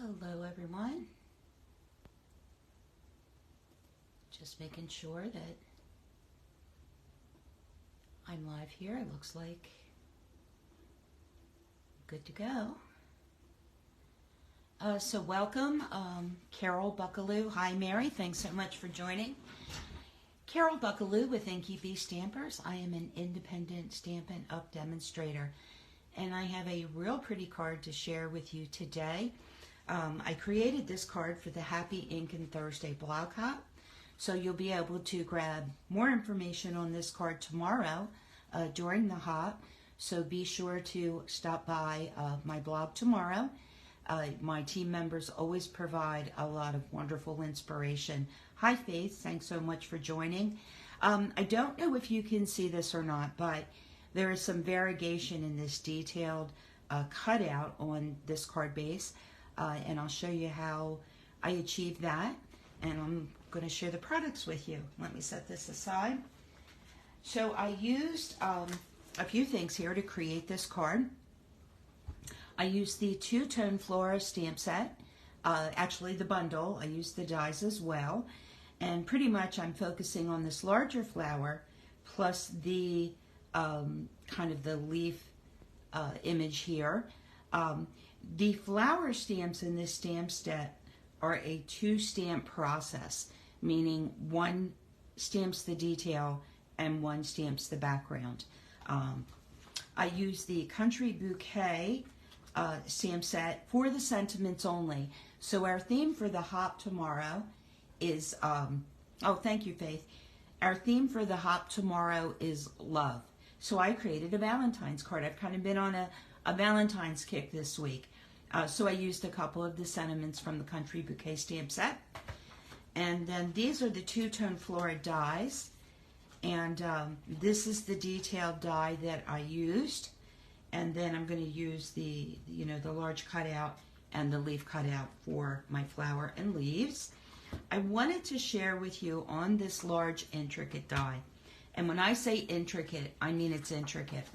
Hello everyone. Just making sure that I'm live here. It looks like good to go. So welcome, Carol Buckalew. Hi Mary, thanks so much for joining. Carol Buckalew with Inky Stampers. I am an independent Stampin' Up demonstrator, and I have a real pretty card to share with you today. I created this card for the Happy Ink and Thursday blog hop, so you'll be able to grab more information on this card tomorrow during the hop. So be sure to stop by my blog tomorrow. My team members always provide a lot of wonderful inspiration. Hi Faith, thanks so much for joining. I don't know if you can see this or not, but there is some variegation in this detailed cutout on this card base. And I'll show you how I achieved that, and I'm going to share the products with you. Let me set this aside. So I used a few things here to create this card. I used the two-tone Flora stamp set, actually the bundle. I used the dies as well, and pretty much I'm focusing on this larger flower plus the kind of the leaf image here. The flower stamps in this stamp set are a two-stamp process, meaning one stamps the detail and one stamps the background. I use the Country Bouquet stamp set for the sentiments only. So our theme for the hop tomorrow is, oh thank you Faith, our theme for the hop tomorrow is love. So I created a Valentine's card. I've kind of been on a Valentine's kick this week. So I used a couple of the sentiments from the Country Bouquet stamp set. And then these are the two-tone Flora dies. And this is the detailed die that I used. And then I'm going to use the, the large cutout and the leaf cutout for my flower and leaves. I wanted to share with you on this large intricate die. And when I say intricate, I mean it's intricate.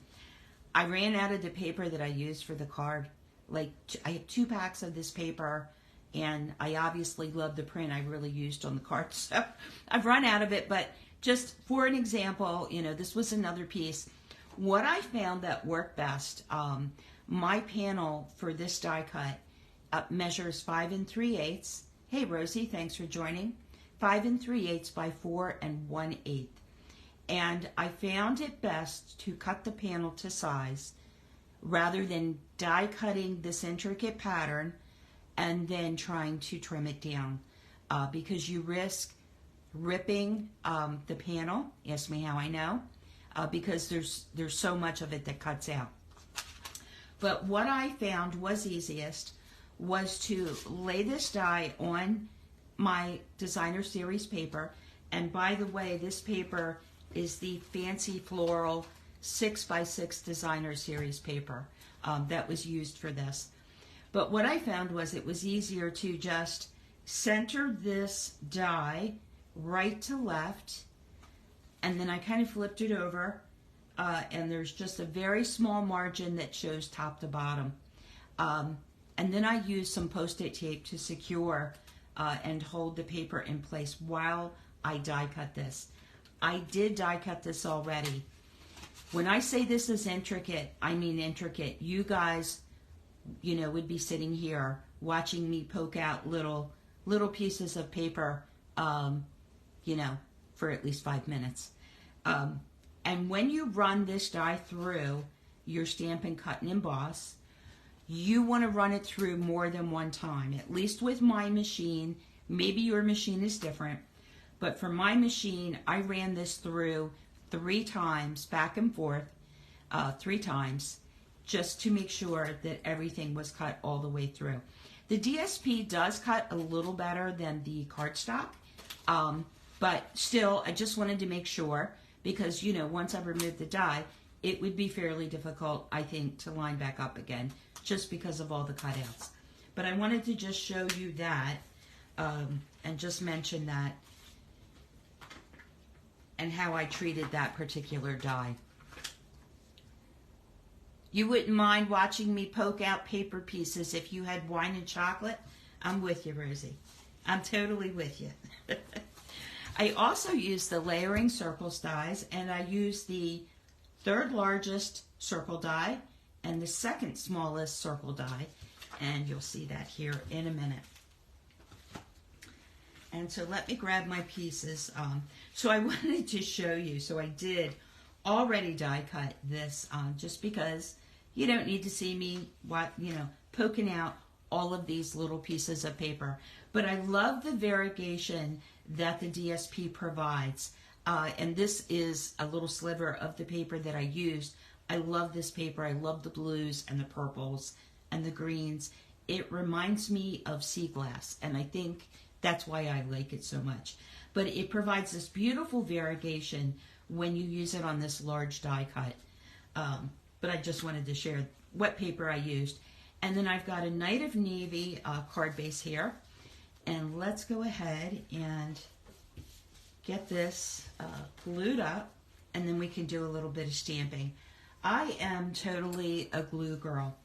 I ran out of the paper that I used for the card. Like, I have 2 packs of this paper, and I obviously love the print I really used on the card, so I've run out of it. But just for an example, this was another piece. What I found that worked best, my panel for this die cut measures 5 3/8. Hey Rosie, thanks for joining. 5 3/8 by 4 1/8. And I found it best to cut the panel to size rather than die cutting this intricate pattern and then trying to trim it down, because you risk ripping the panel. Ask me how I know, because there's so much of it that cuts out. But what I found was easiest was to lay this die on my designer series paper. And by the way, this paper is the fancy floral 6x6 designer series paper that was used for this. But what I found was it was easier to just center this die right to left, and then I kind of flipped it over, and there's just a very small margin that shows top to bottom. And then I used some Post-it tape to secure and hold the paper in place while I die cut this. I did die cut this already. When I say this is intricate, I mean intricate. You guys, would be sitting here watching me poke out little pieces of paper, for at least 5 minutes. And when you run this die through your Stampin' Cut and Emboss, you want to run it through more than one time, at least with my machine. Maybe your machine is different. But for my machine, I ran this through 3 times, back and forth, 3 times, just to make sure that everything was cut all the way through. The DSP does cut a little better than the cardstock, but still, I just wanted to make sure, because, once I removed the die, it would be fairly difficult, I think, to line back up again, just because of all the cutouts. But I wanted to just show you that, and just mention that, and how I treated that particular die. You wouldn't mind watching me poke out paper pieces if you had wine and chocolate? I'm with you, Rosie. I'm totally with you. I also use the layering circles dies, and I use the third largest circle die and the second smallest circle die, and you'll see that here in a minute. And so let me grab my pieces. So I wanted to show you, so I did already die cut this just because you don't need to see me poking out all of these little pieces of paper. But I love the variegation that the DSP provides. And this is a little sliver of the paper that I used. I love this paper. I love the blues and the purples and the greens. It reminds me of sea glass, and I think that's why I like it so much. But it provides this beautiful variegation when you use it on this large die cut. But I just wanted to share what paper I used. And then I've got a Night of Navy card base here. And let's go ahead and get this glued up, and then we can do a little bit of stamping. I am totally a glue girl.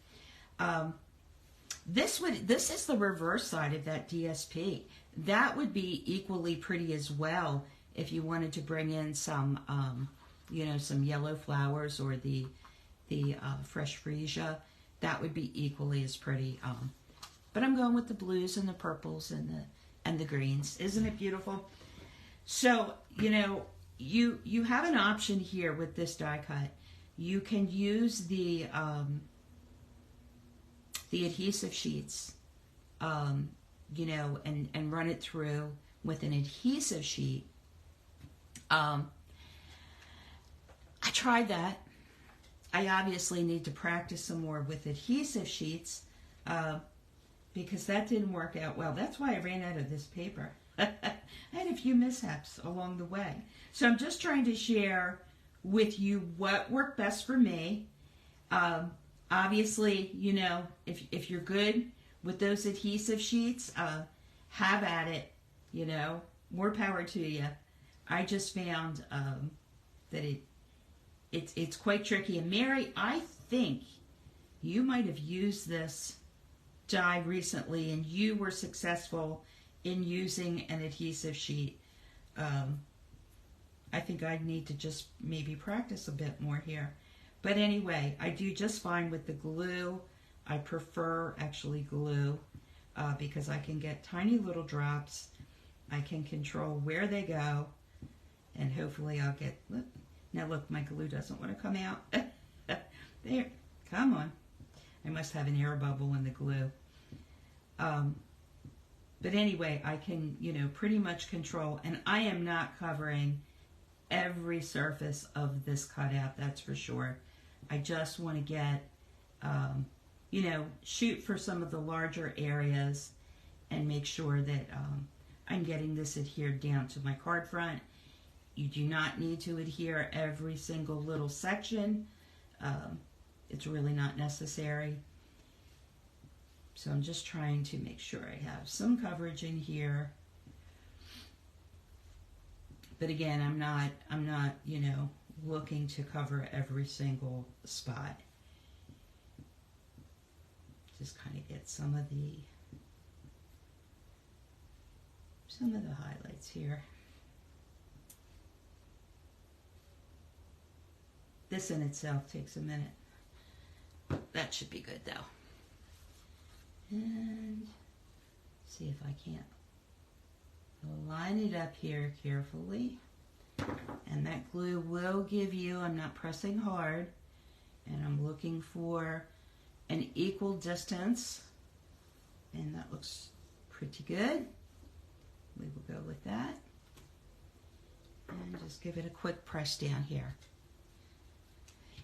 This is the reverse side of that DSP. That would be equally pretty as well if you wanted to bring in some, some yellow flowers or the fresh freesia. That would be equally as pretty. But I'm going with the blues and the purples and the greens. Isn't it beautiful? So, you have an option here with this die cut. You can use the adhesive sheets, and run it through with an adhesive sheet. I tried that. I obviously need to practice some more with adhesive sheets because that didn't work out well. That's why I ran out of this paper. I had a few mishaps along the way. So I'm just trying to share with you what worked best for me. Obviously, if you're good with those adhesive sheets, have at it, more power to you. I just found that it's quite tricky. And Mary, I think you might have used this die recently and you were successful in using an adhesive sheet. I think I'd need to just maybe practice a bit more here. But anyway, I do just fine with the glue. I prefer actually glue because I can get tiny little drops. I can control where they go, and hopefully I'll get, now look, my glue doesn't want to come out. There, come on. I must have an air bubble in the glue. But anyway, I can, pretty much control, and I am not covering every surface of this cutout, that's for sure. I just want to get, shoot for some of the larger areas and make sure that I'm getting this adhered down to my card front. You do not need to adhere every single little section. It's really not necessary. So I'm just trying to make sure I have some coverage in here. But again, I'm not, looking to cover every single spot. Just kind of get some of the highlights here. This in itself takes a minute. That should be good though. And see if I can't line it up here carefully. And that glue will give you, I'm not pressing hard, and I'm looking for an equal distance. And that looks pretty good. We will go with that. And just give it a quick press down here.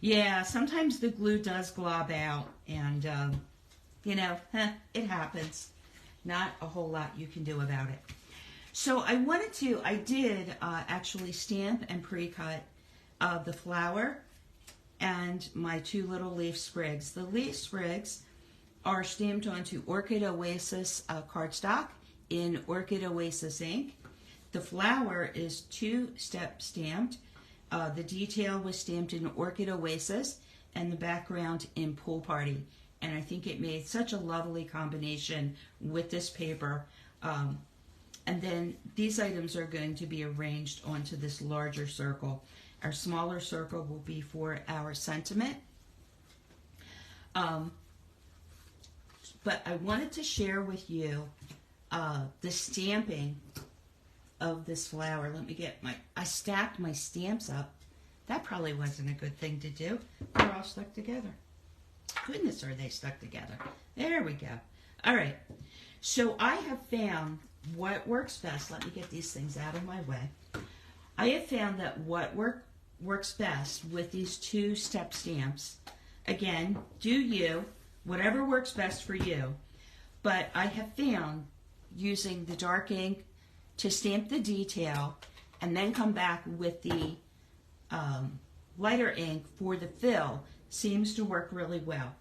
Yeah, sometimes the glue does glob out, and it happens. Not a whole lot you can do about it. So I did actually stamp and pre-cut the flower and my two little leaf sprigs. The leaf sprigs are stamped onto Orchid Oasis cardstock in Orchid Oasis ink. The flower is two-step stamped. The detail was stamped in Orchid Oasis and the background in Pool Party. and I think it made such a lovely combination with this paper. And then these items are going to be arranged onto this larger circle. Our smaller circle will be for our sentiment. But I wanted to share with you the stamping of this flower. Let me get I stacked my stamps up. That probably wasn't a good thing to do. They're all stuck together. Goodness, are they stuck together. There we go. All right. So I have found what works best. Let me get these things out of my way. I have found that what works best with these 2-step stamps, again, do you, whatever works best for you, but I have found using the dark ink to stamp the detail and then come back with the lighter ink for the fill seems to work really well.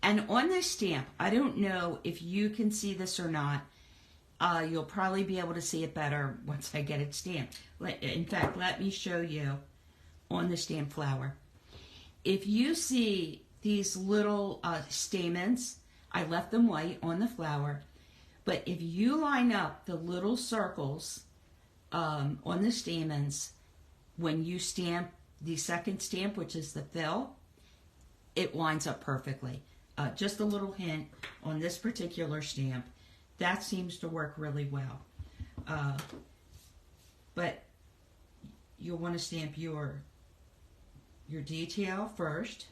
And on this stamp, I don't know if you can see this or not. You'll probably be able to see it better once I get it stamped. In fact, let me show you on the stamped flower. If you see these little stamens, I left them white on the flower, but if you line up the little circles on the stamens, when you stamp the second stamp, which is the fill, it lines up perfectly. Just a little hint on this particular stamp. That seems to work really well. But you'll want to stamp your detail first.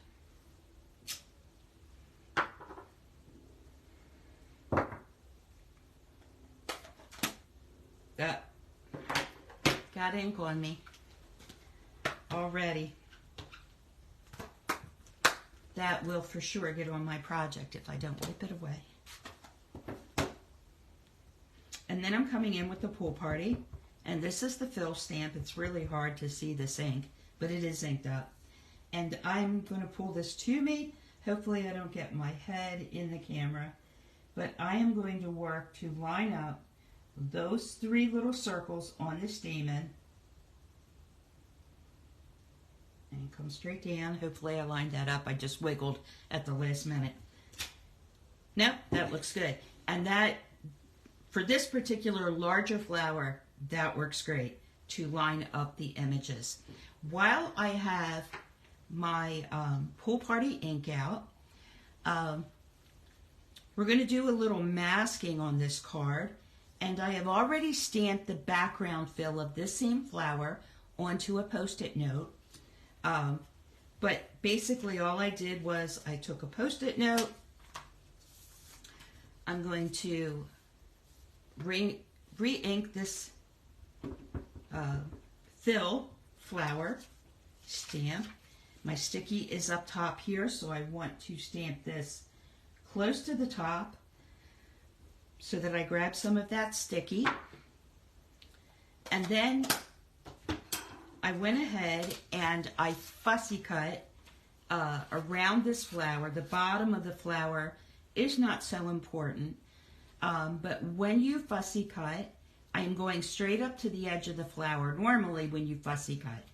Got ink on me already. That will for sure get on my project if I don't wipe it away. And then I'm coming in with the pool party, and this is the fill stamp. It's really hard to see this ink, but it is inked up. And I'm going to pull this to me. Hopefully I don't get my head in the camera, but I am going to work to line up those 3 little circles on the stamen and come straight down. Hopefully I lined that up. I just wiggled at the last minute. Nope, that looks good. And that, for this particular larger flower, that works great to line up the images. While I have my pool party ink out, we're going to do a little masking on this card, and I have already stamped the background fill of this same flower onto a Post-it note. But basically all I did was I took a Post-it note. I'm going to re-ink this fill flower stamp. My sticky is up top here, so I want to stamp this close to the top so that I grab some of that sticky. And then I went ahead and I fussy cut around this flower. The bottom of the flower is not so important, but when you fussy cut, I am going straight up to the edge of the flower. Normally when you fussy cut,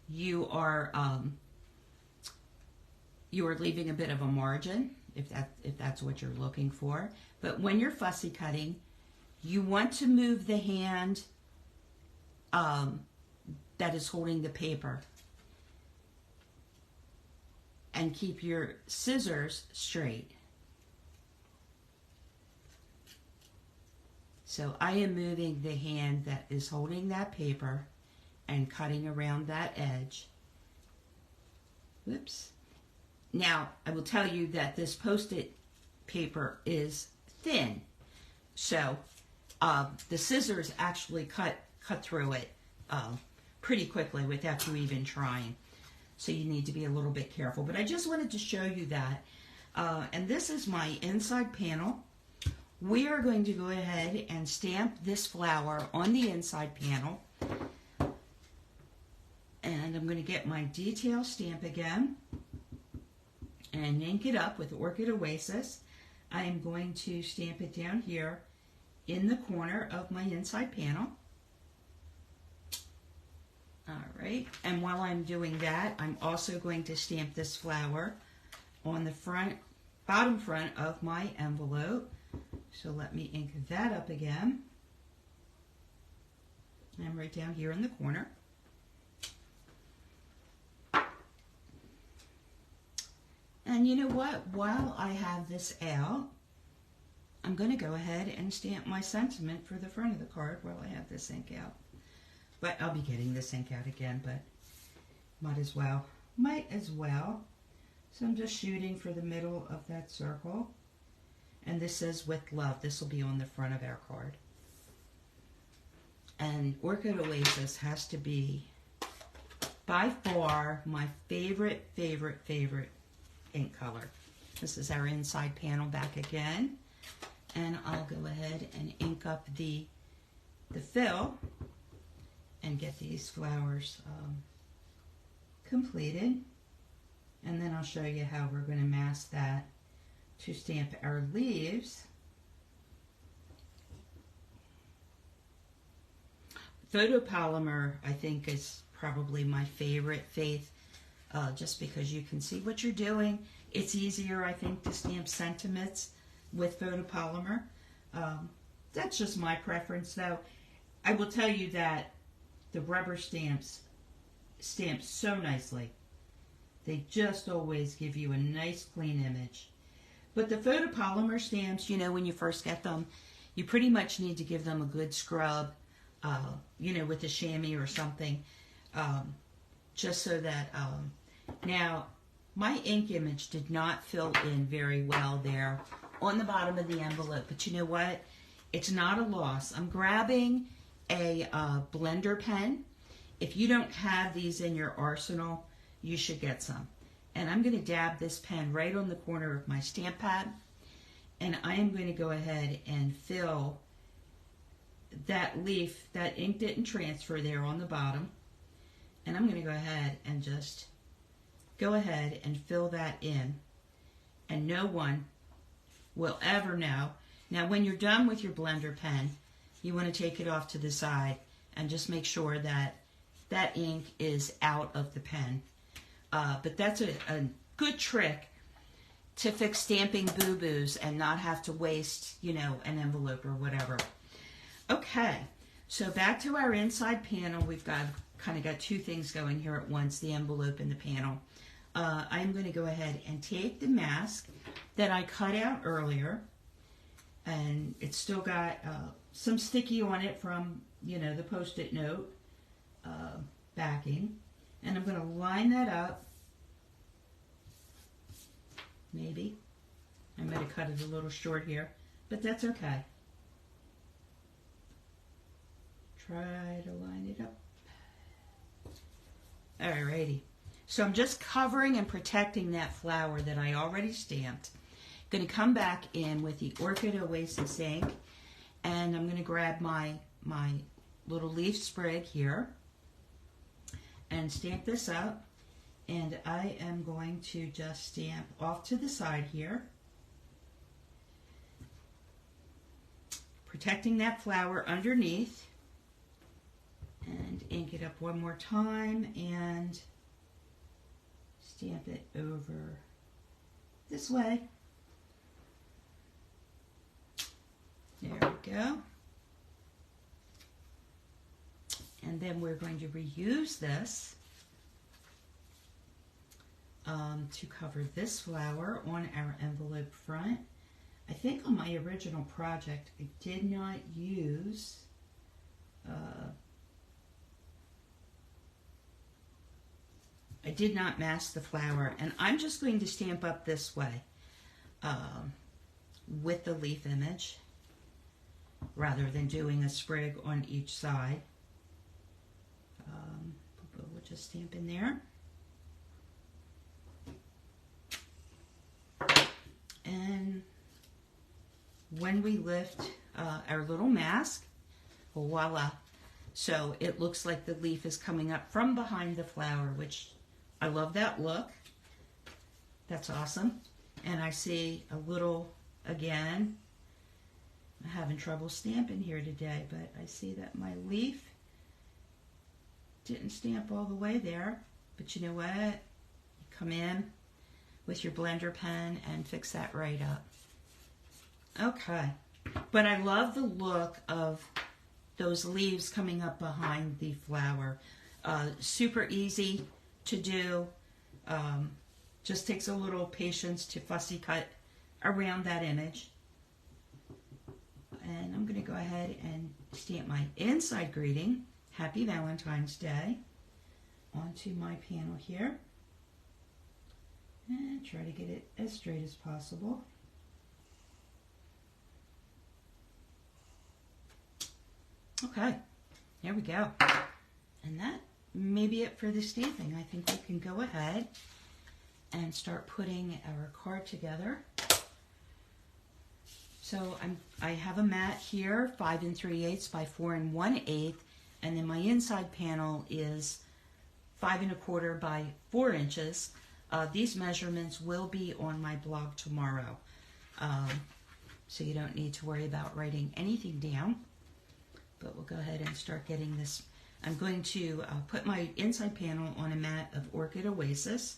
you are leaving a bit of a margin, if that's what you're looking for. But when you're fussy cutting, you want to move the hand that is holding the paper and keep your scissors straight. So I am moving the hand that is holding that paper and cutting around that edge. Whoops. Now, I will tell you that this Post-it paper is thin, so the scissors actually cut through it pretty quickly without you even trying. So you need to be a little bit careful. But I just wanted to show you that. And this is my inside panel. We are going to go ahead and stamp this flower on the inside panel. And I'm going to get my detail stamp again and ink it up with Orchid Oasis. I am going to stamp it down here in the corner of my inside panel. Alright, and while I'm doing that, I'm also going to stamp this flower on the front bottom front of my envelope. So let me ink that up again. I'm right down here in the corner. And you know what? While I have this out, I'm going to go ahead and stamp my sentiment for the front of the card while I have this ink out. But I'll be getting this ink out again, but might as well. Might as well. So I'm just shooting for the middle of that circle. And this says with love. This will be on the front of our card. And Orchid Oasis has to be by far my favorite ink color. This is our inside panel back again. And I'll go ahead and ink up the fill and get these flowers completed. And then I'll show you how we're going to mask that to stamp our leaves. Photopolymer, I think, is probably my favorite, Faith, just because you can see what you're doing. It's easier, I think, to stamp sentiments with photopolymer. That's just my preference, though. I will tell you that the rubber stamps stamp so nicely. They just always give you a nice, clean image. But the photopolymer stamps, you know, when you first get them, you pretty much need to give them a good scrub, you know, with a chamois or something, just so that, now, my ink image did not fill in very well there on the bottom of the envelope, but you know what? It's not a loss. I'm grabbing a blender pen. If you don't have these in your arsenal, you should get some. And I'm going to dab this pen right on the corner of my stamp pad, and I am going to go ahead and fill that leaf. That ink didn't transfer there on the bottom, and I'm going to go ahead and just go ahead and fill that in, and no one will ever know. Now when you're done with your blender pen, you want to take it off to the side and just make sure that that ink is out of the pen. But that's a good trick to fix stamping boo-boos and not have to waste, you know, an envelope or whatever. Okay, so back to our inside panel. We've got kind of got two things going here at once, the envelope and the panel. I'm going to go ahead and take the mask that I cut out earlier, and it's still got some sticky on it from, you know, the Post-it note backing, and I'm going to line that up. Maybe I might have cut it a little short here, but that's okay. Try to line it up. Alrighty. So I'm just covering and protecting that flower that I already stamped. Going to come back in with the Orchid Oasis ink, and I'm going to grab my little leaf sprig here and stamp this up. And I am going to just stamp off to the side here, protecting that flower underneath, and ink it up one more time and stamp it over this way. There we go. And then we're going to reuse this to cover this flower on our envelope front. I think on my original project I did not use I did not mask the flower, and I'm just going to stamp up this way with the leaf image rather than doing a sprig on each side. We'll just stamp in there. And when we lift our little mask, voila. So it looks like the leaf is coming up from behind the flower, which I love that look. That's awesome. And I see a little, again, I'm having trouble stamping here today, but I see that my leaf didn't stamp all the way there. But you know what? You come in with your blender pen and fix that right up. Okay, but I love the look of those leaves coming up behind the flower. Super easy to do. Just takes a little patience to fussy cut around that image. And I'm going to go ahead and stamp my inside greeting, Happy Valentine's Day, onto my panel here. And try to get it as straight as possible. Okay, there we go. And that may be it for the stamping. I think we can go ahead and start putting our card together. So I have a mat here, 5 3/8 by 4 1/8, and then my inside panel is 5 1/4 by 4 inches. These measurements will be on my blog tomorrow, so you don't need to worry about writing anything down. But we'll go ahead and start getting this. I'm going to put my inside panel on a mat of Orchid Oasis.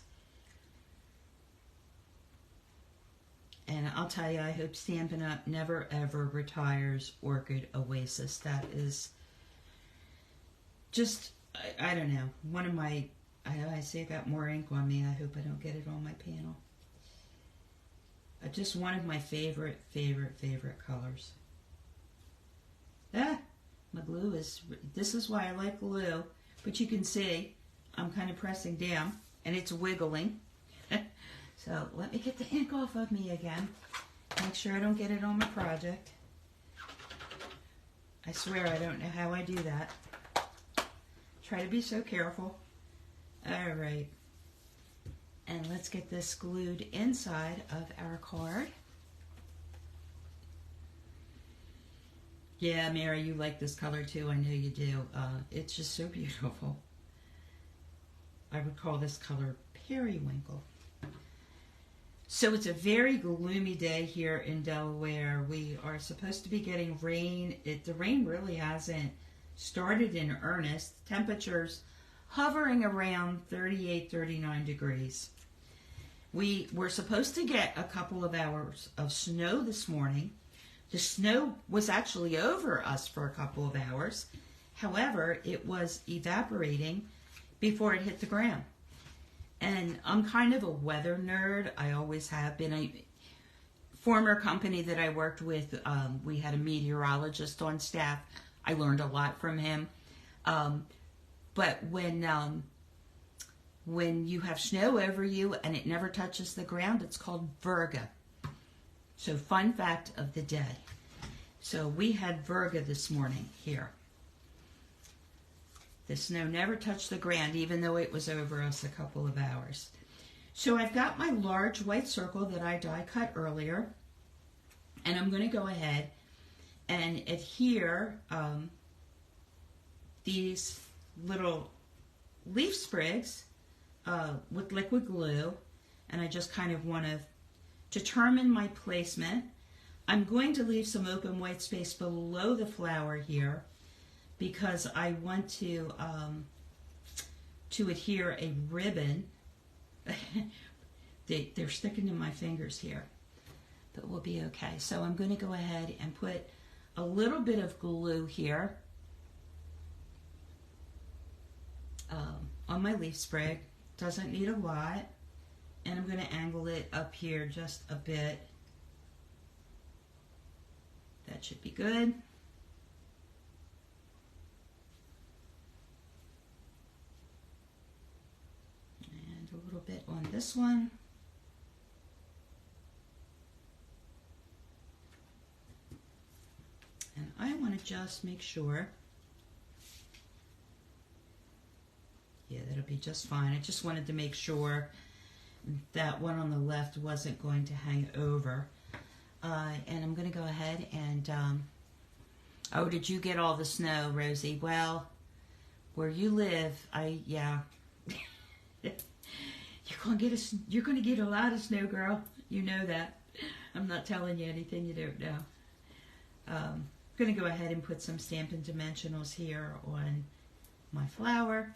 And I'll tell you, I hope Stampin' Up! Never ever retires Orchid Oasis. That is just, I don't know, one of my, I say I got more ink on me. I hope I don't get it on my panel. Just one of my favorite colors. My glue is, this is why I like glue, but you can see I'm kind of pressing down and it's wiggling. So let me get the ink off of me again. Make sure I don't get it on my project. I swear I don't know how I do that. Try to be so careful. All right. And let's get this glued inside of our card. Yeah, Mary, you like this color too. I know you do. It's just so beautiful. I would call this color periwinkle. So it's a very gloomy day here in Delaware. We are supposed to be getting rain. The rain really hasn't started in earnest. Temperatures hovering around 38, 39 degrees. We were supposed to get a couple of hours of snow this morning. The snow was actually over us for a couple of hours. However, it was evaporating before it hit the ground. And I'm kind of a weather nerd. I always have been. A former company that I worked with, we had a meteorologist on staff. I learned a lot from him. But when you have snow over you and it never touches the ground, it's called virga. So fun fact of the day. So we had virga this morning here. The snow never touched the ground, even though it was over us a couple of hours. So I've got my large white circle that I die cut earlier, and I'm going to go ahead and adhere these little leaf sprigs with liquid glue, and I just kind of want to determine my placement. I'm going to leave some open white space below the flower here because I want to adhere a ribbon. They're sticking to my fingers here, but we'll be okay. So I'm going to go ahead and put a little bit of glue here on my leaf sprig. Doesn't need a lot. And I'm going to angle it up here just a bit. That should be good. And a little bit on this one. And I want to just make sure. Yeah, that'll be just fine. I just wanted to make sure that one on the left wasn't going to hang over. And I'm going to go ahead and, oh, did you get all the snow, Rosie? Well, where you live, yeah. You're going to get a lot of snow, girl. You know that. I'm not telling you anything you don't know. I'm going to go ahead and put some Stampin' Dimensionals here on my flower.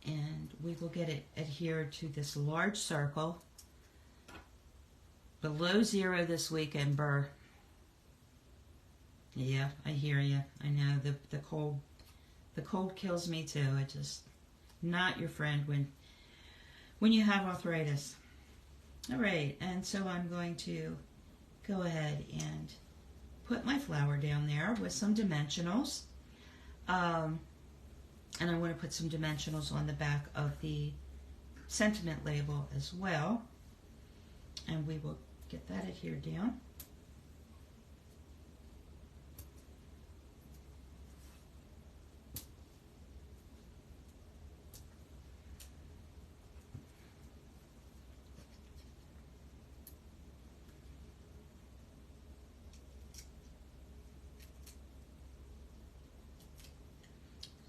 And we will get it adhered to this large circle. Below 0 this weekend, Burr. Yeah, I hear you. I know the cold kills me too. It just not your friend when you have arthritis. All right, and so I'm going to go ahead and put my flower down there with some dimensionals. And I want to put some dimensionals on the back of the sentiment label as well. And we will get that adhered down.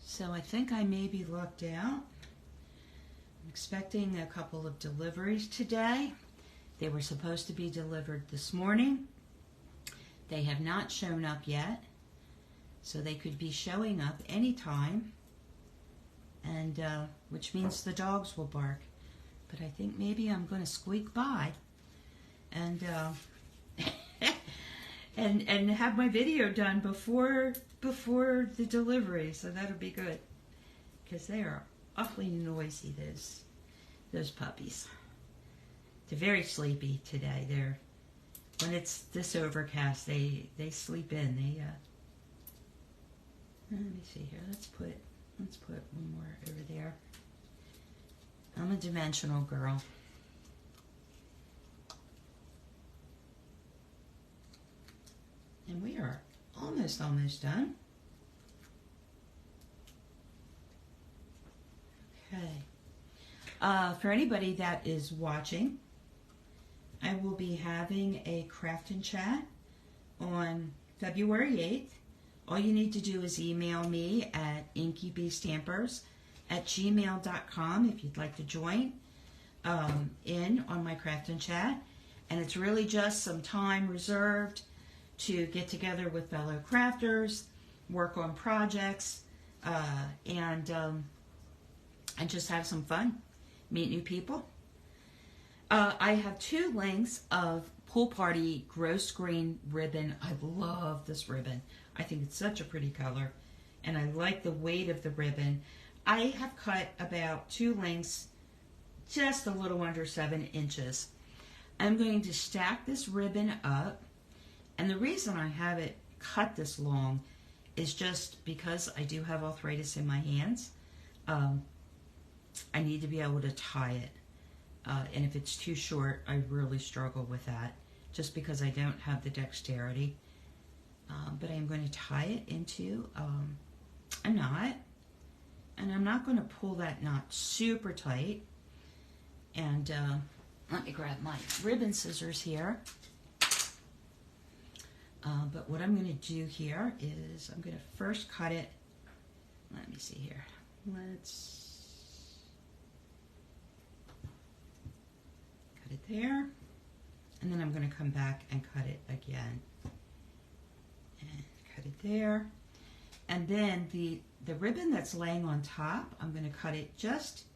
So I think I may be locked out. I'm expecting a couple of deliveries today. They were supposed to be delivered this morning. They have not shown up yet, so they could be showing up anytime, and which means the dogs will bark. But I think maybe I'm going to squeak by and and have my video done before the delivery, so that'll be good, because they are awfully noisy, those puppies. They're very sleepy today. When it's this overcast, they sleep in. Let me see here. Let's put one more over there. I'm a dimensional girl. And we are almost done. Okay. For anybody that is watching, I will be having a craft and chat on February 8th. All you need to do is email me at inkybstampers@gmail.com if you'd like to join in on my craft and chat. And it's really just some time reserved to get together with fellow crafters, work on projects, and just have some fun, meet new people. I have 2 lengths of Pool Party Gross Green ribbon. I love this ribbon. I think it's such a pretty color, and I like the weight of the ribbon. I have cut about 2 lengths, just a little under 7 inches. I'm going to stack this ribbon up. And the reason I have it cut this long is just because I do have arthritis in my hands. I need to be able to tie it. And if it's too short, I really struggle with that, just because I don't have the dexterity. But I'm going to tie it into a knot. And I'm not going to pull that knot super tight. And let me grab my ribbon scissors here. But what I'm going to do here is I'm going to first cut it. Let me see here. Let's cut it there. And then I'm going to come back and cut it again. And cut it there. And then the ribbon that's laying on top, I'm going to cut it just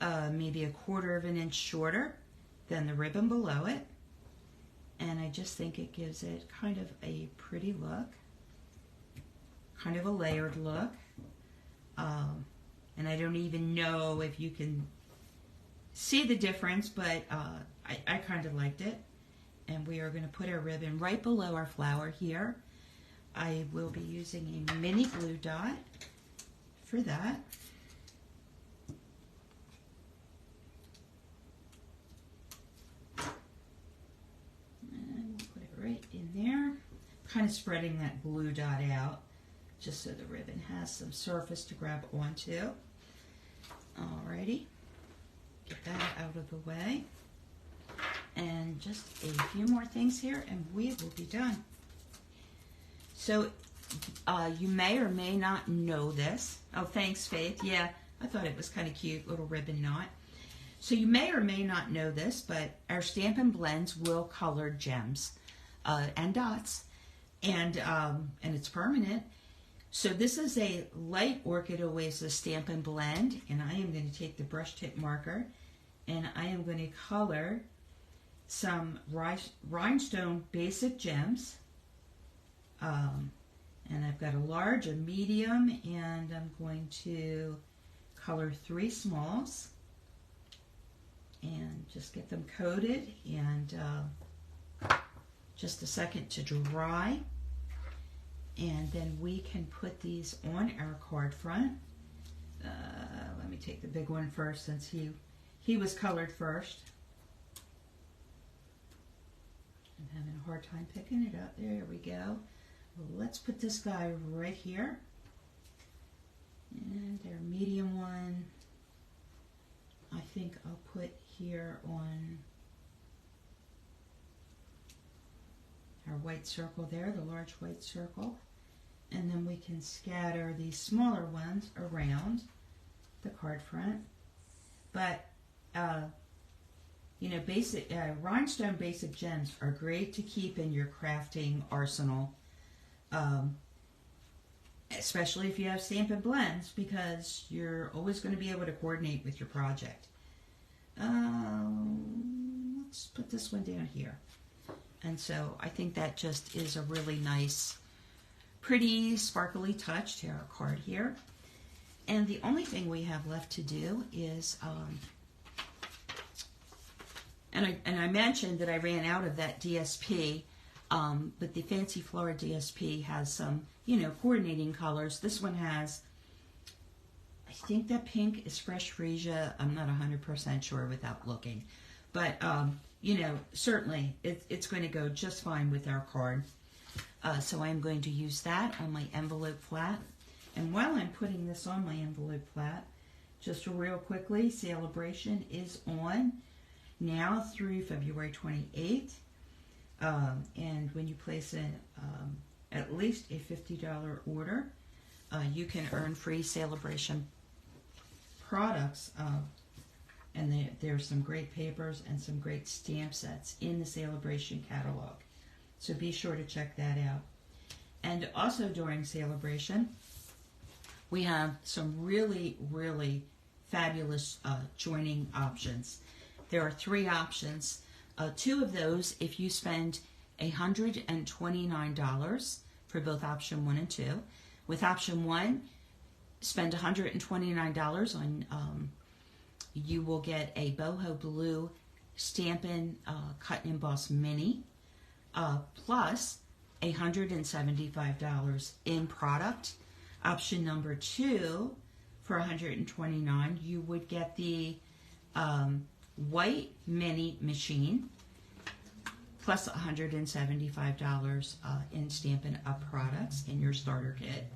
maybe 1/4 of an inch shorter than the ribbon below it. And I just think it gives it kind of a pretty look, kind of a layered look. And I don't even know if you can see the difference, but I kind of liked it. And we are going to put our ribbon right below our flower here. I will be using a mini glue dot for that. Right in there, kind of spreading that glue dot out just so the ribbon has some surface to grab onto. Alrighty, get that out of the way, and just a few more things here and we will be done. So you may or may not know this. Oh, thanks, Faith. Yeah, I thought it was kind of cute, little ribbon knot. So you may or may not know this, but our Stampin' Blends will color gems and dots, and it's permanent. So this is a light Orchid Oasis Stampin' Blend, and I am going to take the brush tip marker and I am going to color some rhinestone basic gems. And I've got a large, a medium, and I'm going to color 3 smalls and just get them coated, and just a second to dry. And then we can put these on our card front. Let me take the big one first, since he was colored first. I'm having a hard time picking it up. There we go. Well, let's put this guy right here. And our medium one, I think I'll put here on our white circle there, the large white circle. And then we can scatter these smaller ones around the card front. But, you know, rhinestone basic gems are great to keep in your crafting arsenal, especially if you have Stampin' Blends, because you're always going to be able to coordinate with your project. Let's put this one down here. And so I think that just is a really nice, pretty, sparkly touch to our card here. And the only thing we have left to do is, and I mentioned that I ran out of that DSP, but the Fancy Flora DSP has some, you know, coordinating colors. This one has, I think that pink is Fresh Freesia. I'm not 100% sure without looking. But, you know, certainly it's going to go just fine with our card. So I'm going to use that on my envelope flat. And while I'm putting this on my envelope flat, just real quickly, Celebration is on now through February 28th. And when you place at least a $50 order, you can earn free Celebration products. And there's some great papers and some great stamp sets in the Celebration catalog. So be sure to check that out. And also during Celebration, we have some really, really fabulous joining options. There are 3 options. 2 of those, if you spend $129 for both option 1 and 2. With option 1, spend $129 on, you will get a boho blue Stampin' Cut and Emboss Mini, plus $175 in product. Option number 2, for $129, you would get the white mini machine, plus $175 in Stampin' Up products in your starter kit.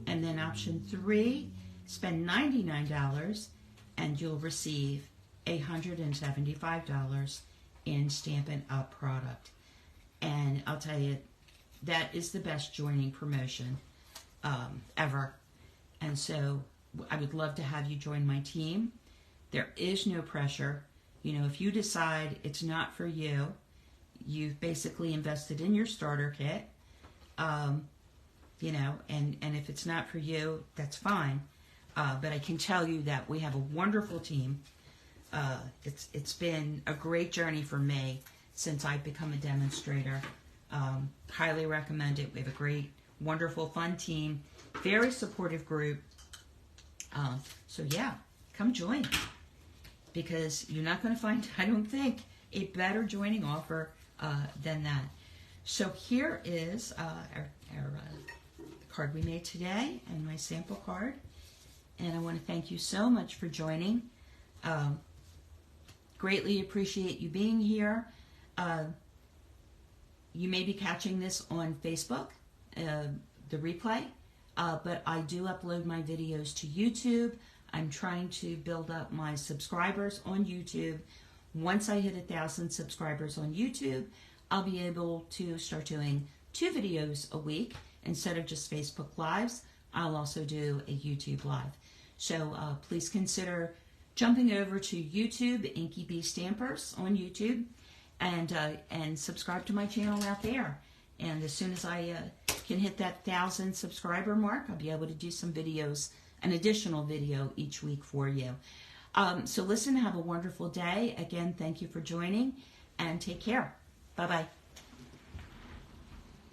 And then option 3, spend $99 and you'll receive $175 in Stampin' Up product. And I'll tell you, that is the best joining promotion ever. And so I would love to have you join my team. There is no pressure. You know, if you decide it's not for you, you've basically invested in your starter kit, you know, and if it's not for you, that's fine. But I can tell you that we have a wonderful team. It's been a great journey for me since I've become a demonstrator. Highly recommend it. We have a great, wonderful, fun team, very supportive group. So yeah, come join, because you're not going to find, I don't think, a better joining offer than that. So here is our card we made today and my sample card. And I want to thank you so much for joining. Greatly appreciate you being here. You may be catching this on Facebook, the replay, but I do upload my videos to YouTube. I'm trying to build up my subscribers on YouTube. Once I hit 1,000 subscribers on YouTube, I'll be able to start doing 2 videos a week instead of just Facebook Lives. I'll also do a YouTube Live. So please consider jumping over to YouTube, Inky B Stampers on YouTube, and subscribe to my channel out there. And as soon as I can hit that 1,000 subscriber mark, I'll be able to do some videos, an additional video each week for you. So listen, have a wonderful day. Again, thank you for joining, and take care. Bye-bye.